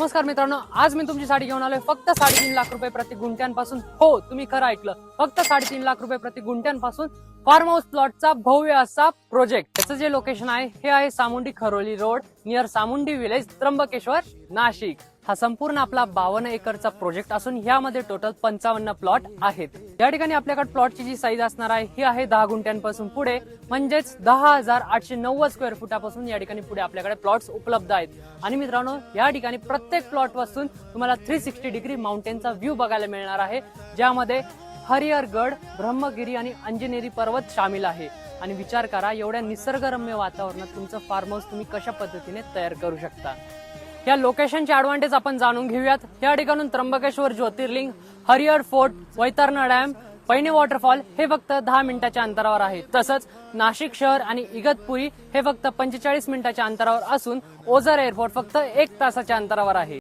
नमस्कार मित्रांनो, आज मी तुमच्यासाठी घेऊन आलोय फक्त 3.5 लाख रुपये प्रति गुंठ्यांपासून. हो, तुम्ही खरं ऐकलं, फक्त 3.5 लाख रुपये प्रति गुंठ्यांपासून फार्म हाऊस प्लॉटचा भव्य असा प्रोजेक्ट. त्याचं जे लोकेशन आहे हे आहे Samundi Kharoli road near Samundi village, Trimbakeshwar, Nashik. हा संपूर्ण आपला 52 एकरचा प्रोजेक्ट असून यामध्ये टोटल 55 प्लॉट आहेत. या ठिकाणी आपल्याकडे प्लॉटची जी साईज असणार आहे ही आहे 10 गुंठ्यांपासून पुढे, म्हणजेच 10,890 स्क्वेअर फुटापासून या ठिकाणी पुढे आपल्याकडे प्लॉट्स उपलब्ध आहेत. आणि मित्रांनो, या ठिकाणी प्रत्येक प्लॉट पासून तुम्हाला 360 डिग्री माउंटेनचा व्ह्यू बघायला मिळणार आहे, ज्यामध्ये हरिहरगड, ब्रह्मगिरी आणि अंजनेरी पर्वत सामील आहे. आणि विचार करा, एवढ्या निसर्गरम्य वातावरणात तुमचं फार्म हाऊस तुम्ही कशा पद्धतीने तयार करू शकता. या लोकेशनचे ऍडव्हान्टेज आपण जाणून घेऊयात. या ठिकाणून त्र्यंबकेश्वर ज्योतिर्लिंग, हरिहर फोर्ट, वैतरणा डॅम, पैने वॉटरफॉल हे फक्त 10 मिनिटाच्या अंतरावर आहे. तसंच नाशिक शहर आणि इगतपुरी हे फक्त 45 मिनिटाच्या अंतरावर असून ओझर एअरपोर्ट फक्त 1 तासाच्या अंतरावर आहे.